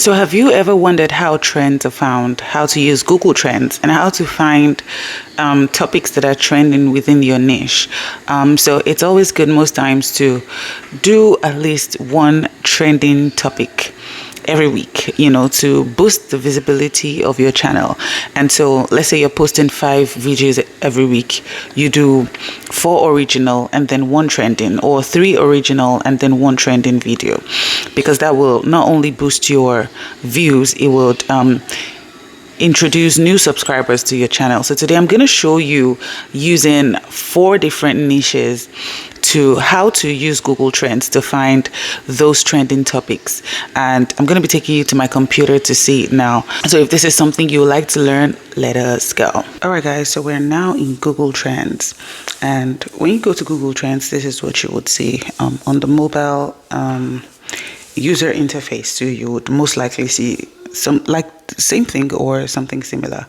So have you ever wondered how trends are found, how to use Google Trends, and how to find topics that are trending within your niche? So it's always good most times to do at least one trending topic every week, to boost the visibility of your channel. And so let's say you're posting 5 videos every week, you do 4 original and then 1 trending, or 3 original and then 1 trending video, because that will not only boost your views, it will introduce new subscribers to your channel. So today I'm going to show you using 4 different niches to how to use Google Trends to find those trending topics. And I'm going to be taking you to my computer to see it now. So if this is something you would like to learn, let us go. All right, guys, so we're now in Google Trends. And when you go to Google Trends, this is what you would see on the mobile user interface. So you would most likely see some like same thing or something similar.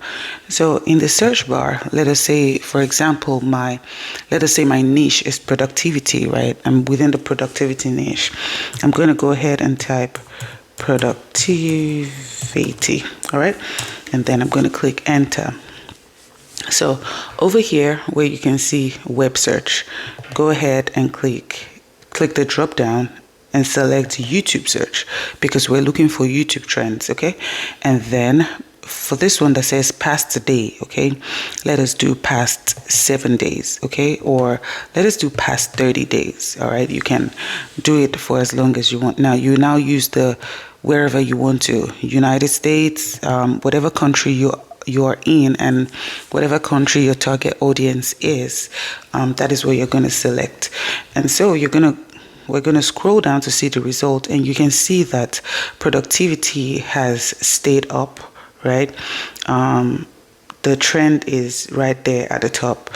So in the search bar, let us say, for example, my niche is productivity, right? I'm within the productivity niche. I'm going to go ahead and type productivity, all right? And then I'm going to click enter. So over here where you can see web search, go ahead and click the drop down and select YouTube search, because we're looking for YouTube trends, okay? And then for this one that says past day, okay, let us do past 7 days, okay? Or let us do past 30 days, all right? You can do it for as long as you want. Now, you now use the wherever you want to, United States, whatever country you're in, and whatever country your target audience is, that is what you're going to select. And so we're going to scroll down to see the result, and you can see that productivity has stayed up, right? The trend is right there at the top.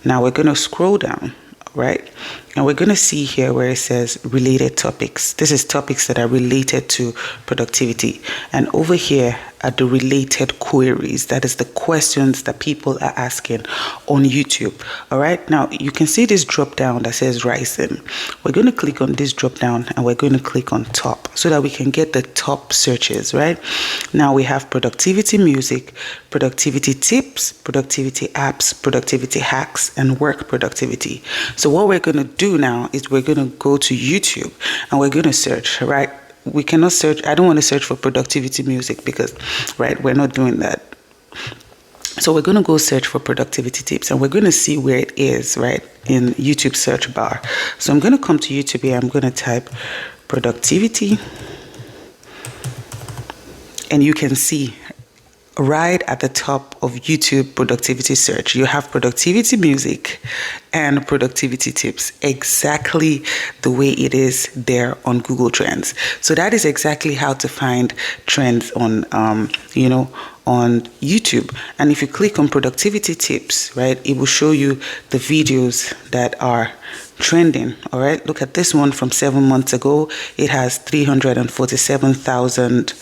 Now we're going to scroll down, right? And we're going to see here where it says related topics. This is topics that are related to productivity. And over here are the related queries. That is the questions that people are asking on YouTube. All right. Now you can see this drop down that says rising. We're going to click on this drop down and we're going to click on top so that we can get the top searches, right? Now we have productivity music, productivity tips, productivity apps, productivity hacks, and work productivity. So what we're going to do now is we're going to go to YouTube and we're going to search, right? We cannot search. I don't want to search for productivity music because, right, we're not doing that. So we're going to go search for productivity tips and we're going to see where it is, right, in YouTube search bar. So I'm going to come to YouTube here. I'm going to type productivity, and you can see right at the top of YouTube productivity search, you have productivity music and productivity tips, exactly the way it is there on Google Trends. So that is exactly how to find trends on, on YouTube. And if you click on productivity tips, right, it will show you the videos that are trending. All right, look at this one from 7 months ago. It has 347,000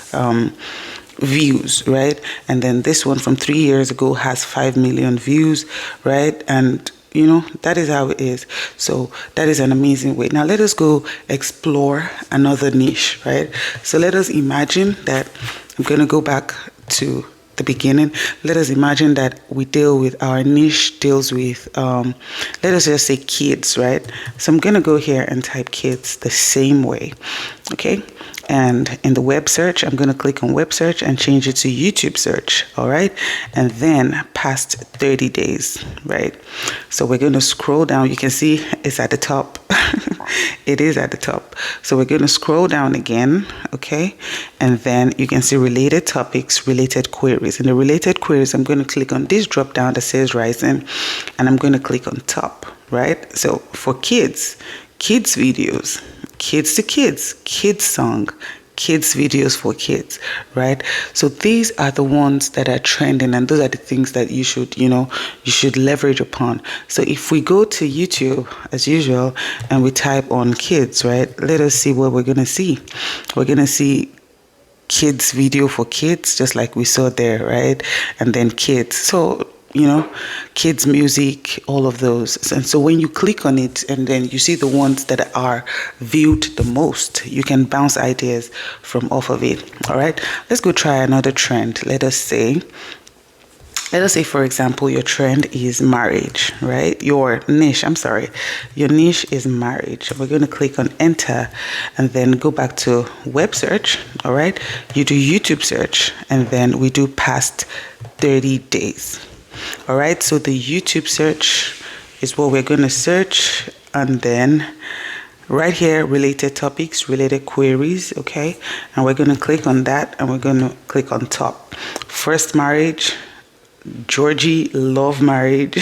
views, right? And then this one from 3 years ago has 5 million views, right? And that is how it is. So that is an amazing way. Now let us go explore another niche, right? So let us imagine that I'm going to go back to the beginning. Let us imagine that we deal with our niche deals with let us just say kids, right? So I'm going to go here and type kids the same way, okay? And in the web search, I'm going to click on web search and change it to YouTube search. All right. And then past 30 days. Right. So we're going to scroll down. You can see it's at the top. It is at the top. So we're going to scroll down again. OK. And then you can see related topics, related queries. In the related queries, I'm going to click on this drop down that says rising. And I'm going to click on top. Right. So for kids videos, kids to kids, kids song, kids videos for kids, right? So these are the ones that are trending, and those are the things that you should leverage upon. So if we go to YouTube as usual and we type on kids, right? Let us see what we're going to see. We're going to see kids video for kids, just like we saw there, right? And then kids. So kids music, all of those. And so when you click on it and then you see the ones that are viewed the most, you can bounce ideas from off of it. All right, let's go try another trend. Let us say, for example, your trend is marriage, right? Your niche is marriage. We're going to click on enter and then go back to web search. All right, you do YouTube search and then we do past 30 days. All right, so the YouTube search is what we're going to search, and then right here, related topics, related queries. Okay, and we're going to click on that and we're going to click on top. First marriage, Georgie love marriage.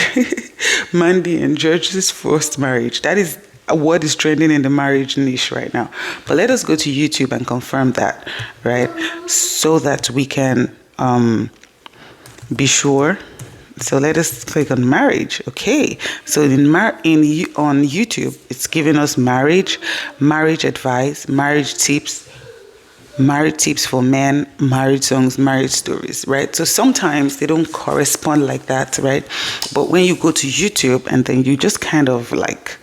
Mandy and George's first marriage. That is what is trending in the marriage niche right now. But let us go to YouTube and confirm that, right? So that we can be sure. So let us click on marriage. Okay. So on YouTube, it's giving us marriage advice, marriage tips for men, marriage songs, marriage stories, right? So sometimes they don't correspond like that, right? But when you go to YouTube and then you just kind of like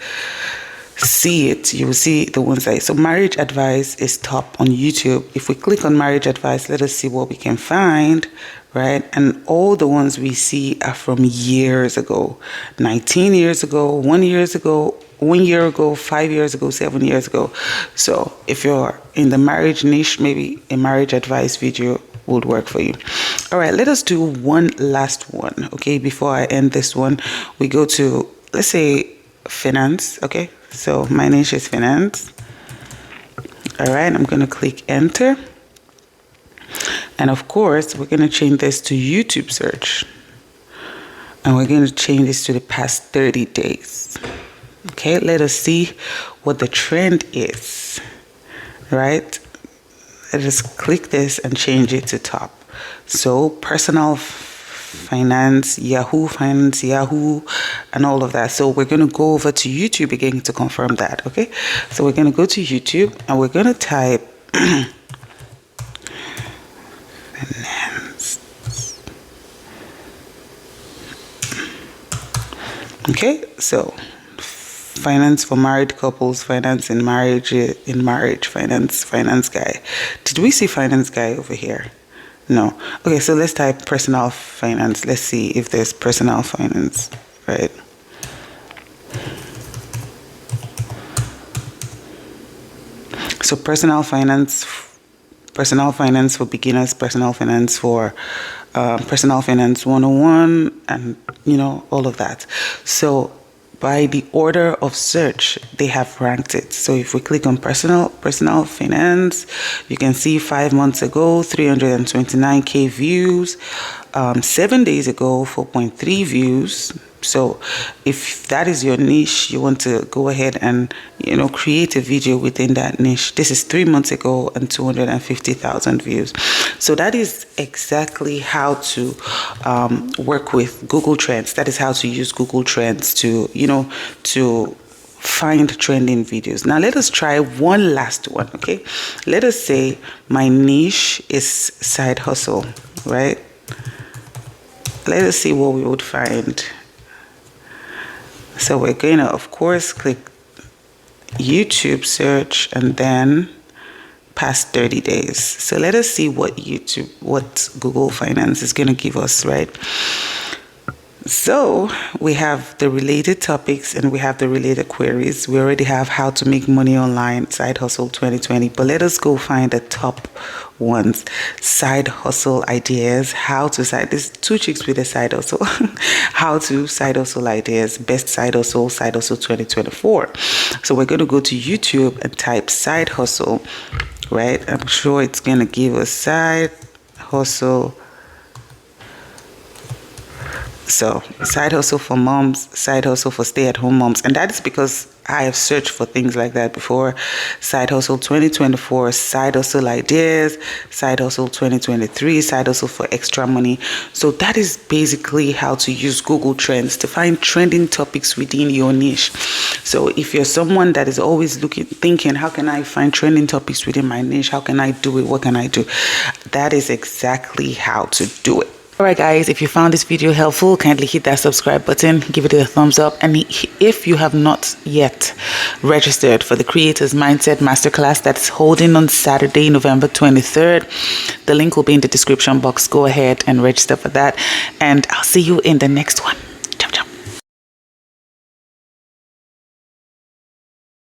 see it, you will see the ones that, so marriage advice is top on YouTube. If we click on marriage advice, let us see what we can find, right? And all the ones we see are from years ago, 19 years ago, 1 year ago, 1 year ago, 5 years ago, 7 years ago. So if you're in the marriage niche, maybe a marriage advice video would work for you. All right, let us do one last one. Okay, before I end this one, we go to, let's say, finance. Okay, so my niche is finance. All right, I'm going to click enter. And of course, we're going to change this to YouTube search. And we're going to change this to the past 30 days. Okay, let us see what the trend is, right? Let us click this and change it to top. So personal finance, Yahoo Finance, Yahoo, and all of that. So we're going to go over to YouTube again to confirm that, okay? So we're going to go to YouTube and we're going to type finance. Okay, so finance for married couples, finance in marriage, finance guy. Did we see finance guy over here? No. Okay, so let's type personal finance. Let's see if there's personal finance, right? So personal finance for beginners, personal finance for personal finance 101, and all of that. So by the order of search, they have ranked it. So if we click on personal finance, you can see 5 months ago, 329K views, 7 days ago, 4.3 views. So if that is your niche, you want to go ahead and, create a video within that niche. This is 3 months ago and 250,000 views. So that is exactly how to work with Google Trends. That is how to use Google Trends to, to find trending videos. Now let us try one last one, okay? Let us say my niche is side hustle, right? Let us see what we would find. So we're going to, of course, click YouTube search and then past 30 days. So let us see what Google Finance is going to give us, right? So we have the related topics and we have the related queries. We already have how to make money online, side hustle 2020. But let us go find the top ones. Side hustle ideas, how to this 2 chicks with a side hustle. How to side hustle ideas, best side hustle 2024. So we're going to go to YouTube and type side hustle, right? I'm sure it's going to give us side hustle. So side hustle for moms, side hustle for stay-at-home moms. And that is because I have searched for things like that before. Side hustle 2024, side hustle ideas, side hustle 2023, side hustle for extra money. So that is basically how to use Google Trends to find trending topics within your niche. So if you're someone that is always thinking, how can I find trending topics within my niche? How can I do it? What can I do? That is exactly how to do it. Alright guys, if you found this video helpful, kindly hit that subscribe button, give it a thumbs up, and if you have not yet registered for the Creators Mindset Masterclass that's holding on Saturday, November 23rd, the link will be in the description box. Go ahead and register for that, and I'll see you in the next one.